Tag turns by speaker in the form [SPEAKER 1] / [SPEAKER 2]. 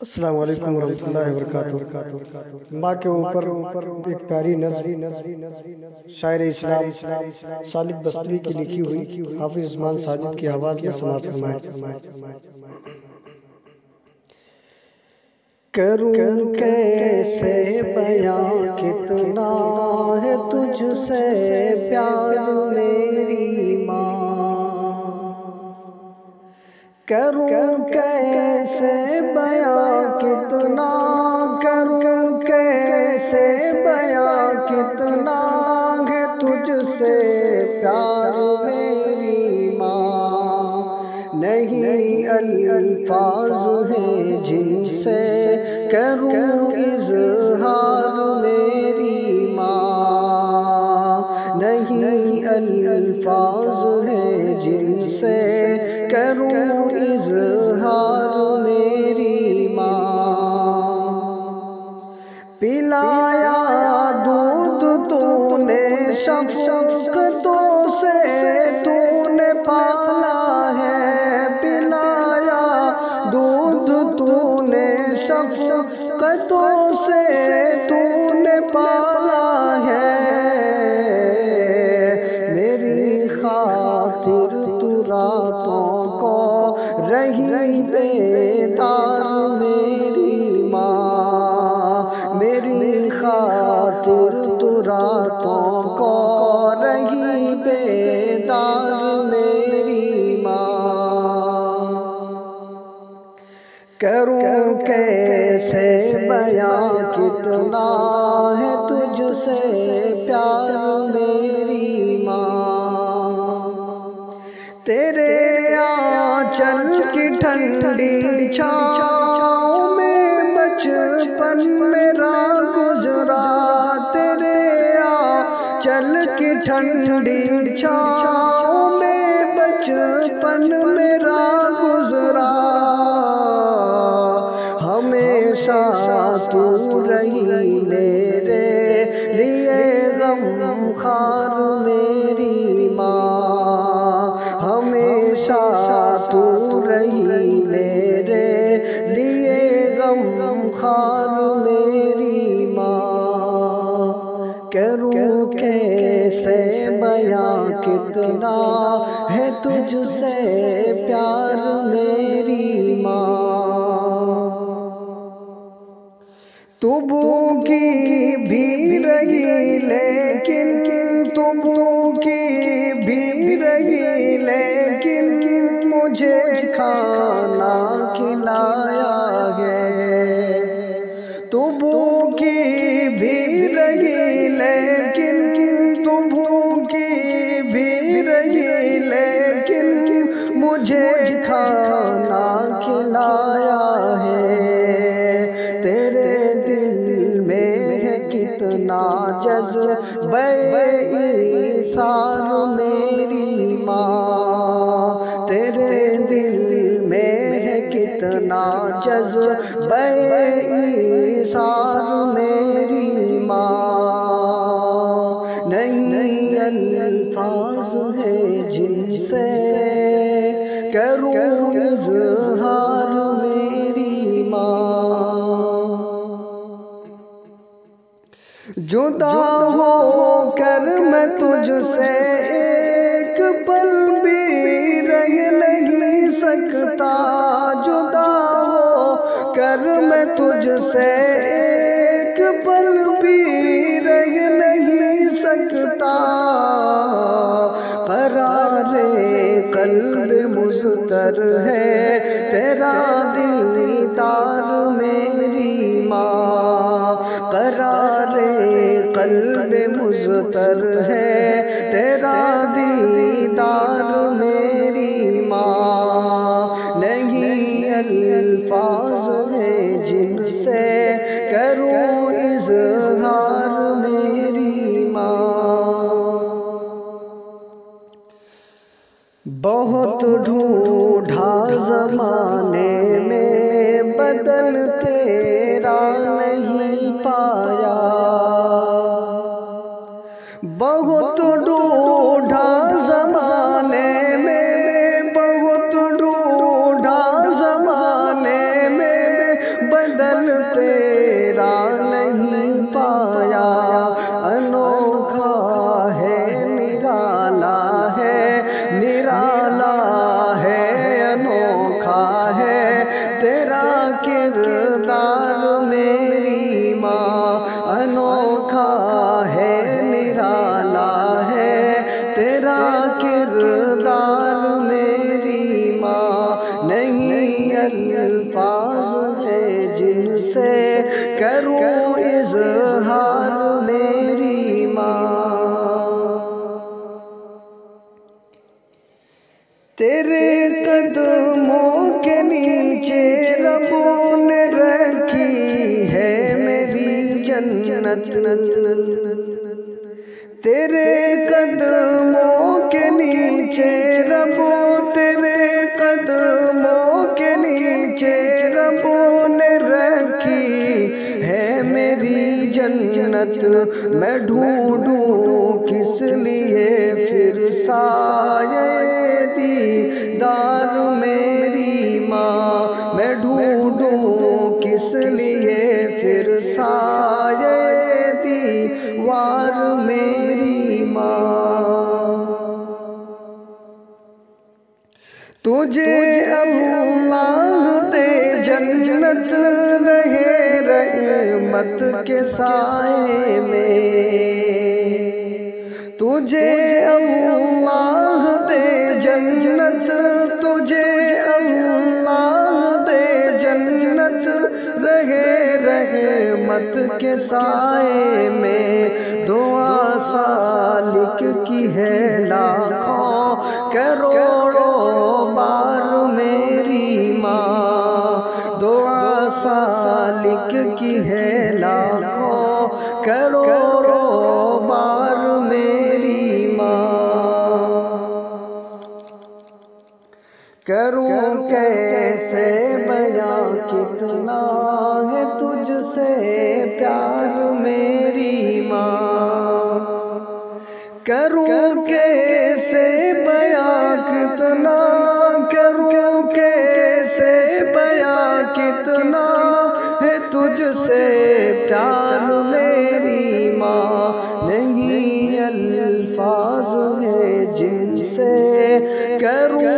[SPEAKER 1] अस्सलाम वालेकुम रहमतुल्लाहि व बरकातुहू। माँ के ऊपर एक प्यारी नज़्म शायर इस्लाम सालिक बस्तवी की लिखी हुई हाफिज उस्मान साजिद की आवाज़ में समाअत फरमाएं। करूं कैसे बयां कितना है तुझसे प्यार मेरी माँ, करूं कैसे बयां कितना, करूं कैसे बयां कितना है तुझसे प्यार मेरी माँ। नहीं अल्फाज हैं जिनसे करूं इज़हार मेरी माँ, नहीं अल्फाज हैं जिनसे करूं इज़हार मेरी माँ। पिलाया दूध तूने शफ़क़तों से तूने पाला है, पिलाया दूध तूने शफ़क़तों से तूने पाला है। मेरी खातिर तू रातों को रही बेदार मेरी माँ, मेरी खातिर तू रातों को रही बेदार मेरी माँ। करूं कैसे बयां कितना है तुझसे प्यार मेरी माँ। तेरे आंचल की ठंडी छाँव में बचपन मेरा गुजरा, तेरे आंचल की ठंडी छाँव में बचपन मेरा गुजरा। हमेशा तू रही मेरे लिए गमख़ार मेरी माँ, हमेशा तू रही मेरे लिए गमख़ार मेरी माँ। करूं कैसे बयां कितना है तुझसे प्यार मेरी माँ। तू भूखी भी रही लेकिन, तू भूखी भी रही लेकिन मुझे खाना खिलाया है। तू भूखी भी रही लेकिन, तू भूखी भी रही लेकिन मुझे खाना खिलाया है। तेरे दिल में है कितना जज़्बे ईसार मेरी माँ, तेरे दिल में है कितना जज़्बे ईसार मेरी माँ। नहीं अल्फाज हैं जिनसे करूं इज़हार मेरी माँ। जुदा होकर मैं तुझसे एक पल भी रह नहीं सकता, जुदा होकर मैं तुझसे एक पल भी रह नहीं सकता। करारे क़ल्ब मुज़्तर है तेरा दीदार मेरी माँ, करारे क़ल्ब मुज़्तर है तेरा दीदार मेरी माँ। नहीं अल्फाज हैं जिनसे करूं इज़हार मेरी माँ। बहुत ढूंढा ज़माने में बदल तेरा नहीं पाया, बहुत ढूंढा ज़माने में, बहुत ढूंढा ज़माने में तेरा किरदार मेरी माँ अनोखा है निराला है, तेरा किरदार मेरी माँ नहीं अल्फाज है जिनसे करूँ इज़हार मेरी माँ। तेरे कदमों के नीचे रबों ने रखी है मेरी जन्नत, तेरे कदमों के नीचे रबों, तेरे कदमों के नीचे रबों ने रखी है मेरी जन्नत। मैं ढूंढूं किस लिए फिर साये दीदार मेरी माँ, मैं ढूंढूं किस लिए फिर साये दीवार मेरी माँ। तुझे अल्लाह दे जन्नत रहे रहमत के साए में, तुझे अल्लाह दे जन्नत, तुझे अल्लाह दे जन्नत रहे रहमत के साए में। दुआ सालिक की है लाखों करोड़ों बार मेरी माँ, दुआ सालिक की है लाखों करोड़ों बार मेरी माँ। करूं कैसे बयां कितना है तुझसे प्यार मेरी माँ, करूं कैसे बयां कितना, करूं कैसे बयां कितना है तुझसे प्यार मेरी माँ। नहीं अल्फाज है जिनसे करूं